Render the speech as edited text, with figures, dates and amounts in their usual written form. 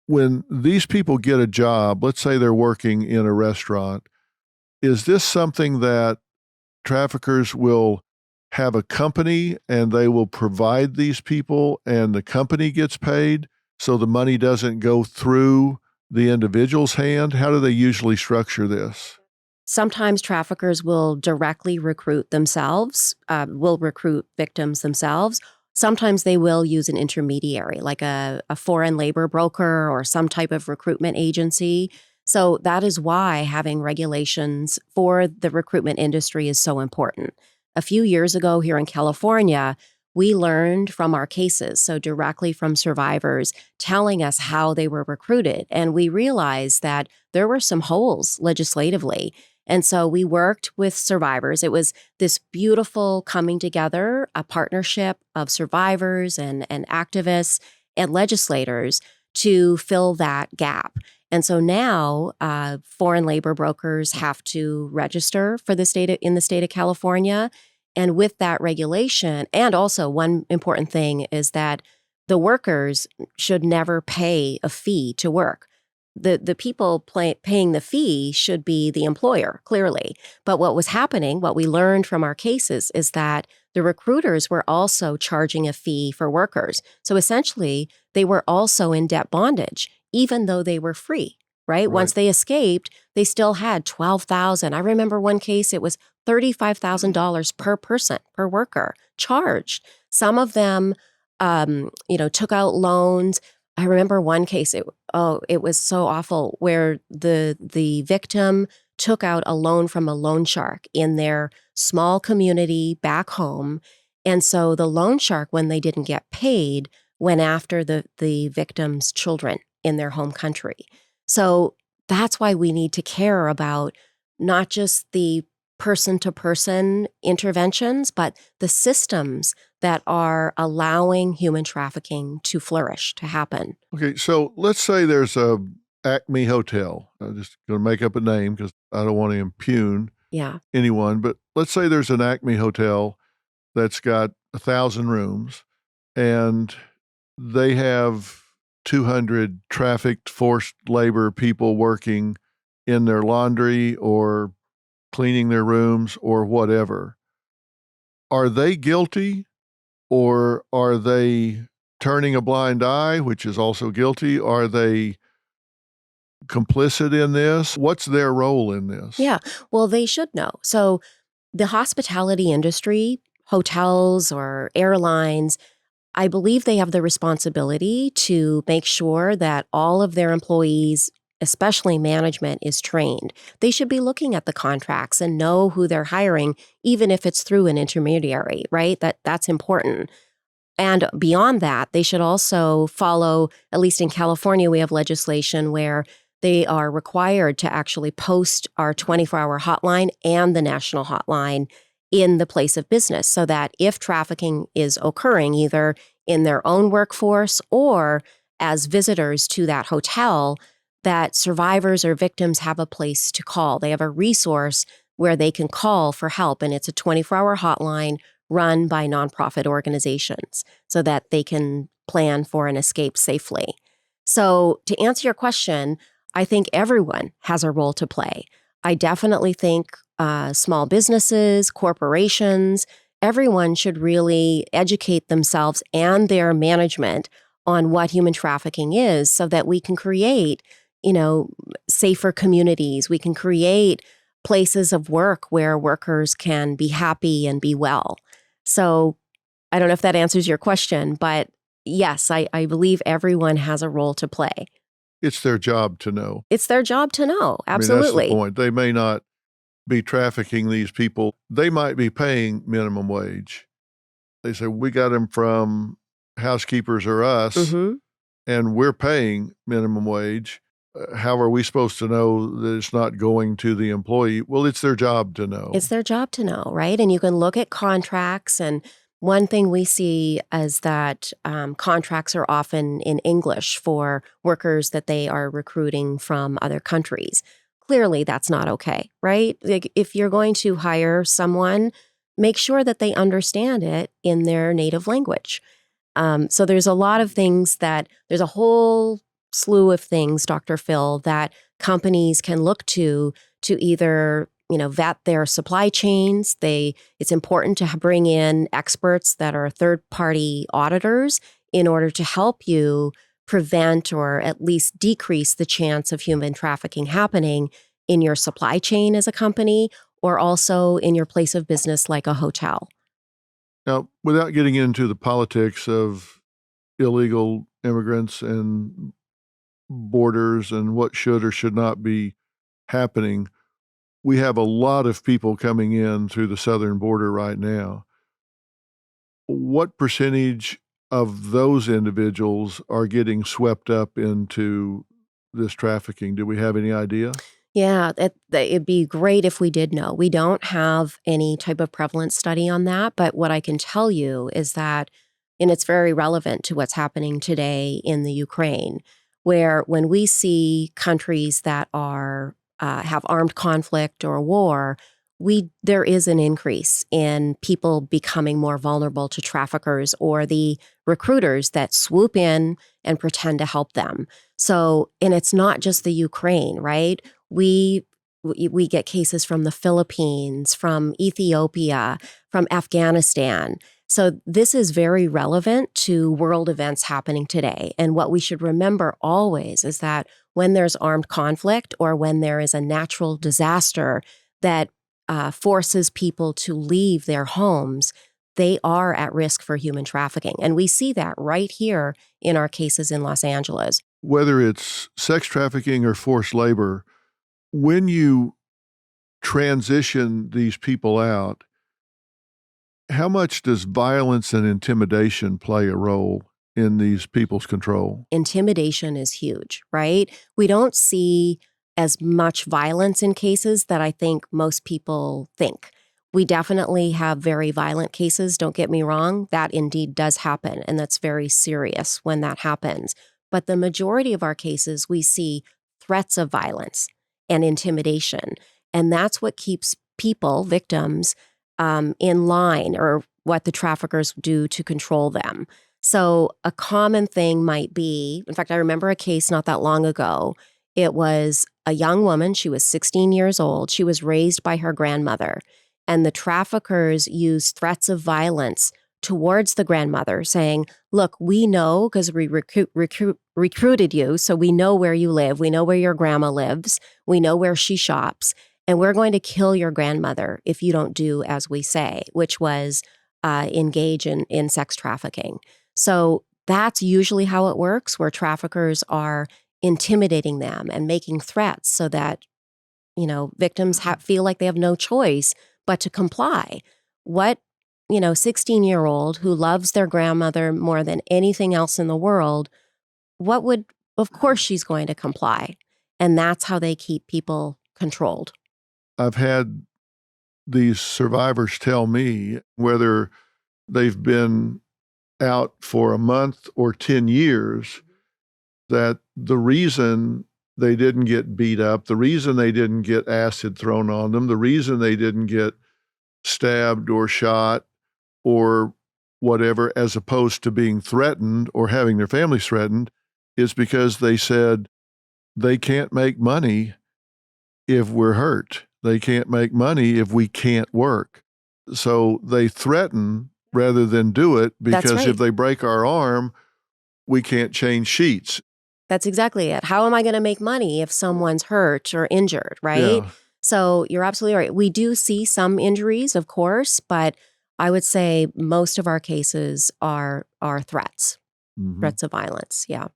when these people get a job, let's say they're working in a restaurant, is this something that traffickers will have a company and they will provide these people and the company gets paid so the money doesn't go through the individual's hand? How do they usually structure this? Sometimes traffickers will directly recruit themselves, will recruit victims themselves. Sometimes they will use an intermediary, like a foreign labor broker or some type of recruitment agency. So that is why having regulations for the recruitment industry is so important. A few years ago here in California, we learned from our cases, so directly from survivors telling us how they were recruited. And we realized that there were some holes legislatively. And so we worked with survivors. It was this beautiful coming together, a partnership of survivors and activists and legislators to fill that gap. And so now foreign labor brokers have to register for in the state of California. And with that regulation, and also one important thing is that the workers should never pay a fee to work. The people paying the fee should be the employer, clearly. But what was happening, what we learned from our cases, is that the recruiters were also charging a fee for workers. So essentially, they were also in debt bondage, even though they were free, right? Once they escaped, they still had $12,000. I remember one case, it was $35,000 per person, per worker, charged. Some of them, took out loans. I remember one case, it was so awful, where the victim took out a loan from a loan shark in their small community back home. And so the loan shark, when they didn't get paid, went after the victim's children in their home country. So that's why we need to care about not just the person-to-person interventions, but the systems that are allowing human trafficking to flourish, to happen. Okay, so let's say there's a Acme Hotel. I'm just going to make up a name because I don't want to impugn anyone, but let's say there's an Acme Hotel that's got 1,000 rooms and they have 200 trafficked forced labor people working in their laundry or cleaning their rooms or whatever. Are they guilty, or are they turning a blind eye, which is also guilty? Are they complicit in this? What's their role in this? Yeah, well, they should know. So the hospitality industry, hotels or airlines, I believe they have the responsibility to make sure that all of their employees, especially management, is trained. They should be looking at the contracts and know who they're hiring, even if it's through an intermediary, right? That's important. And beyond that, they should also follow, at least in California, we have legislation where they are required to actually post our 24-hour hotline and the national hotline in the place of business, so that if trafficking is occurring either in their own workforce or as visitors to that hotel, that survivors or victims have a place to call. They have a resource where they can call for help, and it's a 24-hour hotline run by nonprofit organizations so that they can plan for an escape safely. So to answer your question, I think everyone has a role to play. I definitely think small businesses, corporations, everyone should really educate themselves and their management on what human trafficking is so that we can create, safer communities. We can create places of work where workers can be happy and be well. So I don't know if that answers your question, but yes, I believe everyone has a role to play. It's their job to know. It's their job to know. Absolutely. I mean, that's the point. They may not be trafficking these people. They might be paying minimum wage. They say, we got them from Housekeepers or Us, and we're paying minimum wage. How are we supposed to know that it's not going to the employee? Well, it's their job to know. It's their job to know, right? And you can look at contracts, and one thing we see is that contracts are often in English for workers that they are recruiting from other countries. Clearly, that's not okay, right? Like, if you're going to hire someone, make sure that they understand it in their native language. So there's a lot of things there's a whole slew of things, Dr. Phil, that companies can look to either vet their supply chains. It's important to bring in experts that are third-party auditors in order to help you prevent or at least decrease the chance of human trafficking happening in your supply chain as a company or also in your place of business like a hotel. Now, without getting into the politics of illegal immigrants and borders and what should or should not be happening, we have a lot of people coming in through the southern border right now. What percentage of those individuals are getting swept up into this trafficking? Do we have any idea? Yeah, it'd be great if we did know. We don't have any type of prevalence study on that, but what I can tell you is that, and it's very relevant to what's happening today in the Ukraine, where when we see countries that are have armed conflict or war, there is an increase in people becoming more vulnerable to traffickers or the recruiters that swoop in and pretend to help them. So, and it's not just the Ukraine, right? We get cases from the Philippines, from Ethiopia, from Afghanistan. So this is very relevant to world events happening today. And what we should remember always is that when there's armed conflict or when there is a natural disaster that forces people to leave their homes, they are at risk for human trafficking. And we see that right here in our cases in Los Angeles. Whether it's sex trafficking or forced labor, when you transition these people out, how much does violence and intimidation play a role in these people's control? Intimidation is huge, right? We don't see as much violence in cases that I think most people think. We definitely have very violent cases, don't get me wrong. That indeed does happen, and that's very serious when that happens. But the majority of our cases, we see threats of violence and intimidation. And that's what keeps people, victims, in line, or what the traffickers do to control them. So a common thing might be, in fact, I remember a case not that long ago. It was a young woman. She was 16 years old. She was raised by her grandmother. And the traffickers used threats of violence towards the grandmother, saying, look, we know because we recruited you, so we know where you live. We know where your grandma lives. We know where she shops. And we're going to kill your grandmother if you don't do as we say, which was engage in sex trafficking. So that's usually how it works, where traffickers are intimidating them and making threats so that, victims feel like they have no choice but to comply. What 16-year-old who loves their grandmother more than anything else in the world, of course she's going to comply. And that's how they keep people controlled. I've had these survivors tell me, whether they've been out for a month or 10 years, that the reason they didn't get beat up, the reason they didn't get acid thrown on them, the reason they didn't get stabbed or shot or whatever, as opposed to being threatened or having their families threatened, is because they said they can't make money if we're hurt. They can't make money if we can't work. So they threaten rather than do it, because right. If they break our arm, we can't change sheets. That's exactly it. How am I going to make money if someone's hurt or injured, right? Yeah. So you're absolutely right. We do see some injuries, of course, but I would say most of our cases are threats, threats of violence. Yeah.